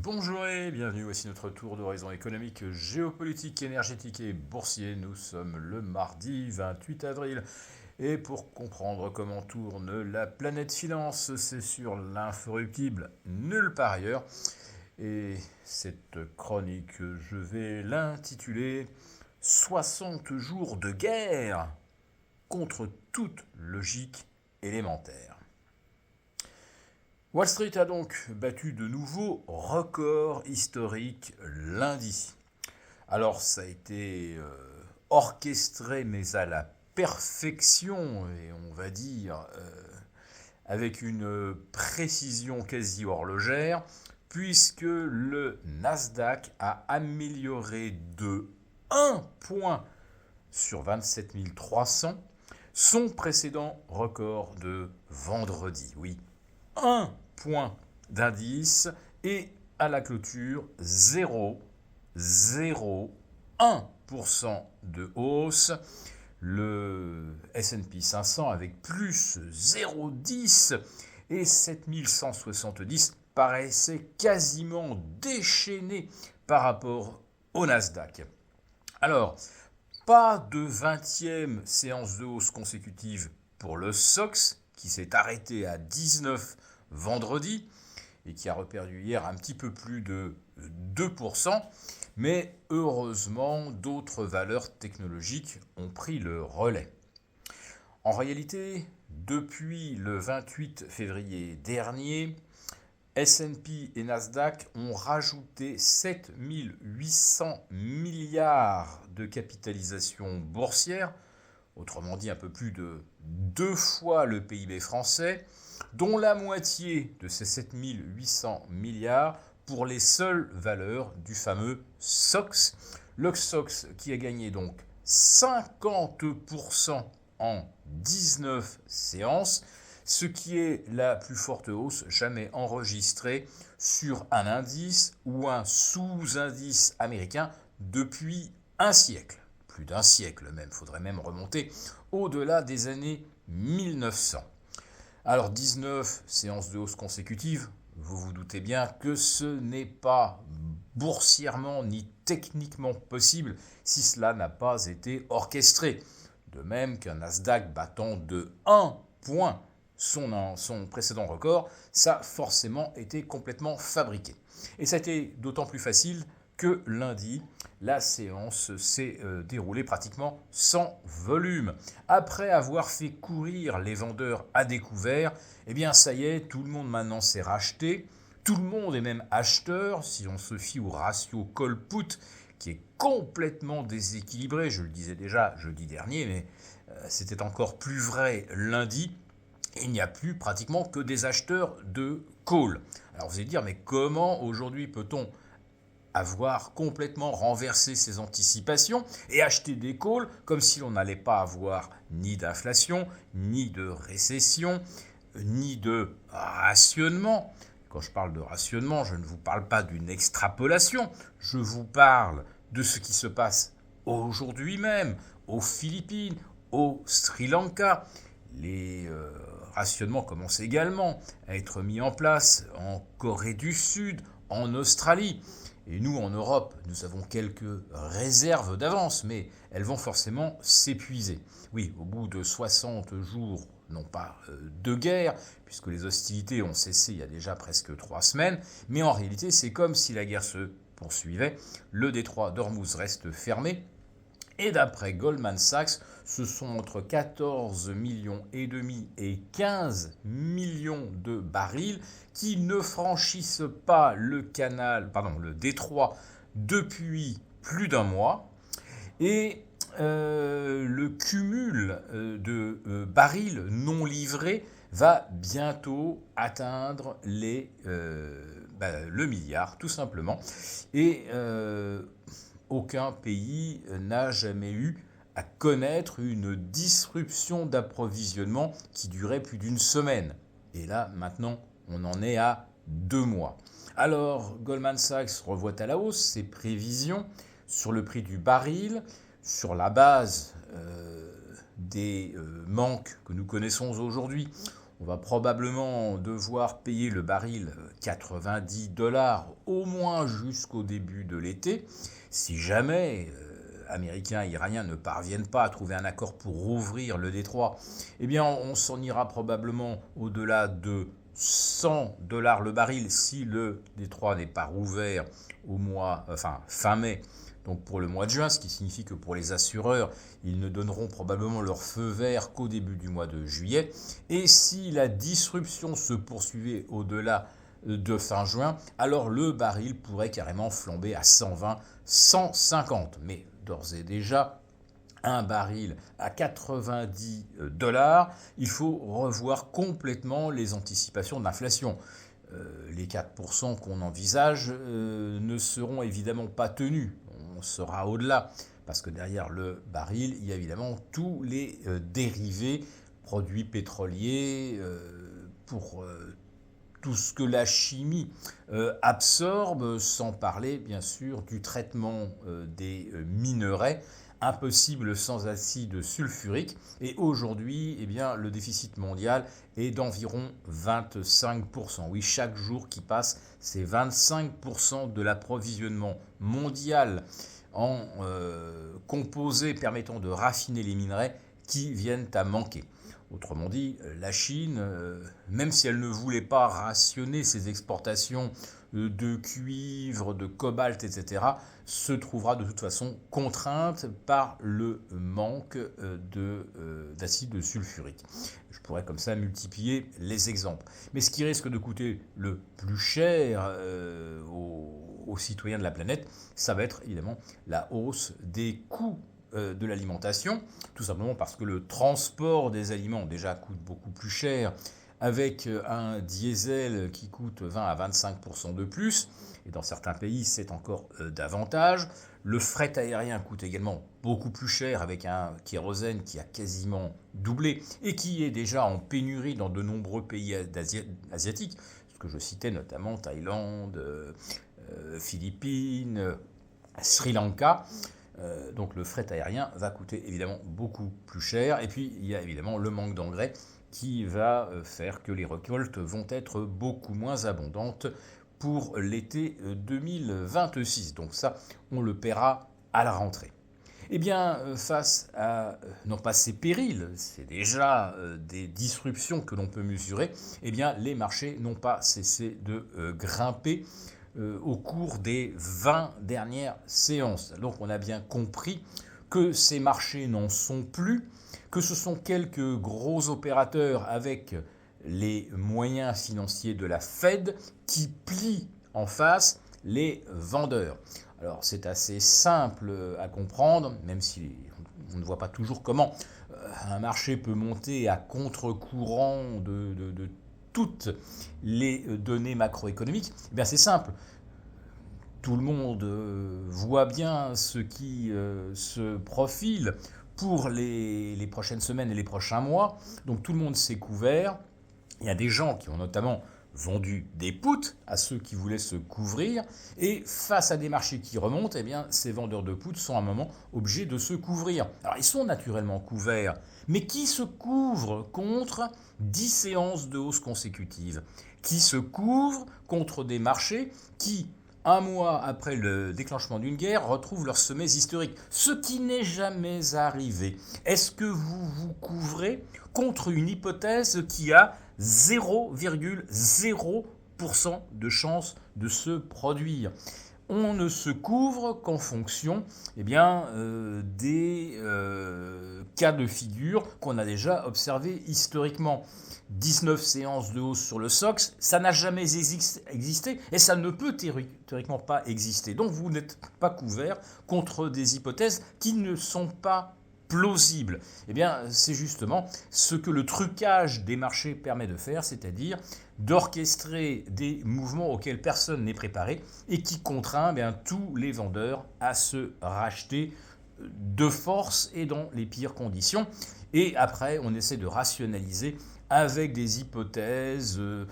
Bonjour et bienvenue, voici notre tour d'horizon économique, géopolitique, énergétique et boursier. Nous sommes le mardi 28 avril et pour comprendre comment tourne la planète finance, c'est sur l'inforruptible nulle part ailleurs. Et cette chronique, je vais l'intituler 60 jours de guerre contre toute logique élémentaire. Wall Street a donc battu de nouveaux records historiques lundi. Alors ça a été orchestré mais à la perfection et on va dire avec une précision quasi horlogère puisque le Nasdaq a amélioré de 1 point sur 27 300 son précédent record de vendredi. Oui, 1 point d'indice et à la clôture 0,01% de hausse. Le S&P 500 avec plus 0,10 et 7170 paraissait quasiment déchaîné par rapport au Nasdaq. Alors, pas de 20e séance de hausse consécutive pour le SOX qui s'est arrêté à 19 vendredi et qui a reperdu hier un petit peu plus de 2%. Mais heureusement, d'autres valeurs technologiques ont pris le relais. En réalité, depuis le 28 février dernier, S&P et Nasdaq ont rajouté 7 800 milliards de capitalisation boursière, autrement dit un peu plus de 2 fois le PIB français, dont la moitié de ces 7 800 milliards pour les seules valeurs du fameux SOX. Le SOX qui a gagné donc 50% en 19 séances, ce qui est la plus forte hausse jamais enregistrée sur un indice ou un sous-indice américain depuis un siècle. Plus d'un siècle même, faudrait même remonter au-delà des années 1900. Alors 19 séances de hausse consécutives, vous vous doutez bien que ce n'est pas boursièrement ni techniquement possible si cela n'a pas été orchestré. De même qu'un Nasdaq battant de 1 point son précédent record, ça a forcément été complètement fabriqué. Et ça a été d'autant plus facile que lundi, la séance s'est déroulée pratiquement sans volume. Après avoir fait courir les vendeurs à découvert, eh bien ça y est, tout le monde maintenant s'est racheté. Tout le monde est même acheteur, si on se fie au ratio call-put, qui est complètement déséquilibré. Je le disais déjà jeudi dernier, mais c'était encore plus vrai lundi. Il n'y a plus pratiquement que des acheteurs de call. Alors vous allez dire, mais comment aujourd'hui peut-on avoir complètement renversé ses anticipations et acheter des calls comme si l'on n'allait pas avoir ni d'inflation, ni de récession, ni de rationnement. Quand je parle de rationnement, je ne vous parle pas d'une extrapolation, je vous parle de ce qui se passe aujourd'hui même aux Philippines, au Sri Lanka. Les rationnements commencent également à être mis en place en Corée du Sud, en Australie. Et nous, en Europe, nous avons quelques réserves d'avance, mais elles vont forcément s'épuiser. Oui, au bout de 60 jours, non pas de guerre, puisque les hostilités ont cessé il y a déjà presque 3 semaines, mais en réalité, c'est comme si la guerre se poursuivait. Le détroit d'Ormuz reste fermé. Et d'après Goldman Sachs, ce sont entre 14 millions et demi et 15 millions de barils qui ne franchissent pas le détroit depuis plus d'un mois. Et le cumul de barils non livrés va bientôt atteindre le milliard, tout simplement. Et aucun pays n'a jamais eu à connaître une disruption d'approvisionnement qui durait plus d'une semaine. Et là, maintenant, on en est à 2 mois. Alors, Goldman Sachs revoit à la hausse ses prévisions sur le prix du baril, sur la base des manques que nous connaissons aujourd'hui. On va probablement devoir payer le baril 90 $ au moins jusqu'au début de l'été. Si jamais Américains et Iraniens ne parviennent pas à trouver un accord pour rouvrir le détroit, eh bien on s'en ira probablement au-delà de 100 $ le baril si le détroit n'est pas rouvert fin mai, donc pour le mois de juin, ce qui signifie que pour les assureurs, ils ne donneront probablement leur feu vert qu'au début du mois de juillet. Et si la disruption se poursuivait au-delà de fin juin, alors le baril pourrait carrément flamber à 120, 150. Mais d'ores et déjà, un baril à 90 $, il faut revoir complètement les anticipations de l'inflation. Les 4% qu'on envisage ne seront évidemment pas tenus. On sera au-delà, parce que derrière le baril, il y a évidemment tous les dérivés, produits pétroliers, pour tout ce que la chimie absorbe, sans parler bien sûr du traitement des minerais, impossible sans acide sulfurique. Et aujourd'hui, eh bien, le déficit mondial est d'environ 25%. Oui, chaque jour qui passe, c'est 25% de l'approvisionnement mondial en composés permettant de raffiner les minerais qui viennent à manquer. Autrement dit, la Chine, même si elle ne voulait pas rationner ses exportations de cuivre, de cobalt, etc., se trouvera de toute façon contrainte par le manque d'acide sulfurique. Je pourrais comme ça multiplier les exemples. Mais ce qui risque de coûter le plus cher aux citoyens de la planète, ça va être évidemment la hausse des coûts de l'alimentation, tout simplement parce que le transport des aliments déjà coûte beaucoup plus cher, avec un diesel qui coûte 20 à 25% de plus, et dans certains pays c'est encore davantage. Le fret aérien coûte également beaucoup plus cher, avec un kérosène qui a quasiment doublé et qui est déjà en pénurie dans de nombreux pays asiatiques, ce que je citais notamment Thaïlande, Philippines, Sri Lanka. Donc le fret aérien va coûter évidemment beaucoup plus cher. Et puis il y a évidemment le manque d'engrais qui va faire que les récoltes vont être beaucoup moins abondantes pour l'été 2026. Donc ça, on le paiera à la rentrée. Eh bien, face à, non pas ces périls, c'est déjà des disruptions que l'on peut mesurer, eh bien, les marchés n'ont pas cessé de grimper au cours des 20 dernières séances. Donc on a bien compris que ces marchés n'en sont plus, que ce sont quelques gros opérateurs avec les moyens financiers de la Fed qui plient en face les vendeurs. Alors c'est assez simple à comprendre, même si on ne voit pas toujours comment un marché peut monter à contre-courant de toutes les données macroéconomiques. Eh bien c'est simple. Tout le monde voit bien ce qui se profile pour les prochaines semaines et les prochains mois. Donc tout le monde s'est couvert. Il y a des gens qui ont notamment vendu des puts à ceux qui voulaient se couvrir. Et face à des marchés qui remontent, eh bien, ces vendeurs de puts sont à un moment obligés de se couvrir. Alors ils sont naturellement couverts. Mais qui se couvre contre 10 séances de hausse consécutives? Qui se couvre contre des marchés qui, un mois après le déclenchement d'une guerre, retrouvent leur sommet historique, ce qui n'est jamais arrivé? Est-ce que vous vous couvrez contre une hypothèse qui a 0,0% de chance de se produire? On ne se couvre qu'en fonction des cas de figure qu'on a déjà observés historiquement. 19 séances de hausse sur le SOX, ça n'a jamais existé et ça ne peut théoriquement pas exister. Donc vous n'êtes pas couvert contre des hypothèses qui ne sont pas plausibles. Eh bien, c'est justement ce que le trucage des marchés permet de faire, c'est-à-dire d'orchestrer des mouvements auxquels personne n'est préparé et qui contraint tous les vendeurs à se racheter de force et dans les pires conditions. Et après, on essaie de rationaliser avec des hypothèses de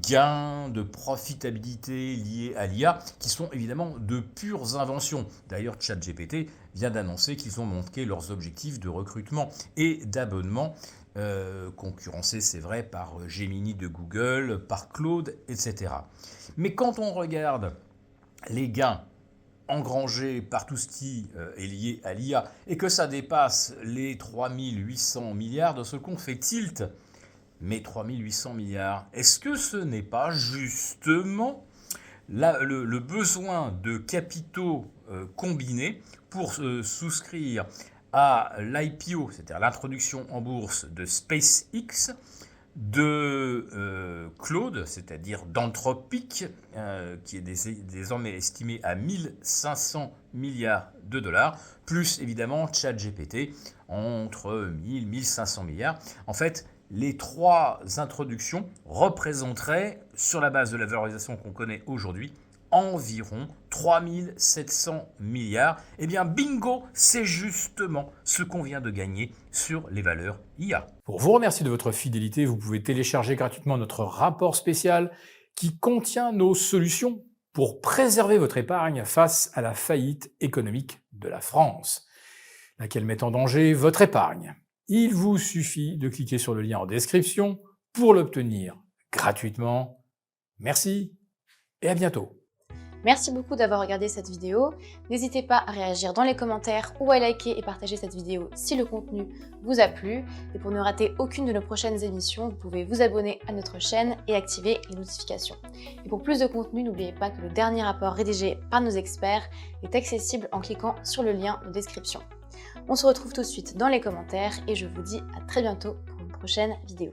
gains, de profitabilité liées à l'IA, qui sont évidemment de pures inventions. D'ailleurs, ChatGPT vient d'annoncer qu'ils ont manqué leurs objectifs de recrutement et d'abonnement, concurrencé, c'est vrai, par Gemini de Google, par Claude, etc. Mais quand on regarde les gains engrangés par tout ce qui est lié à l'IA et que ça dépasse les 3800 milliards, de ce qu'on fait tilt. Mais 3800 milliards, est-ce que ce n'est pas justement le besoin de capitaux combinés pour souscrire à l'IPO, c'est-à-dire l'introduction en bourse de SpaceX, de Claude, c'est-à-dire d'Anthropic, qui est désormais estimé à 1500 milliards de dollars, plus évidemment ChatGPT, entre 1000 et 1500 milliards. En fait, les trois introductions représenteraient, sur la base de la valorisation qu'on connaît aujourd'hui, environ 3700 milliards. Eh bien, bingo, c'est justement ce qu'on vient de gagner sur les valeurs IA. Pour vous remercier de votre fidélité, vous pouvez télécharger gratuitement notre rapport spécial qui contient nos solutions pour préserver votre épargne face à la faillite économique de la France, laquelle met en danger votre épargne. Il vous suffit de cliquer sur le lien en description pour l'obtenir gratuitement. Merci et à bientôt. Merci beaucoup d'avoir regardé cette vidéo. N'hésitez pas à réagir dans les commentaires ou à liker et partager cette vidéo si le contenu vous a plu. Et pour ne rater aucune de nos prochaines émissions, vous pouvez vous abonner à notre chaîne et activer les notifications. Et pour plus de contenu, n'oubliez pas que le dernier rapport rédigé par nos experts est accessible en cliquant sur le lien de description. On se retrouve tout de suite dans les commentaires et je vous dis à très bientôt pour une prochaine vidéo.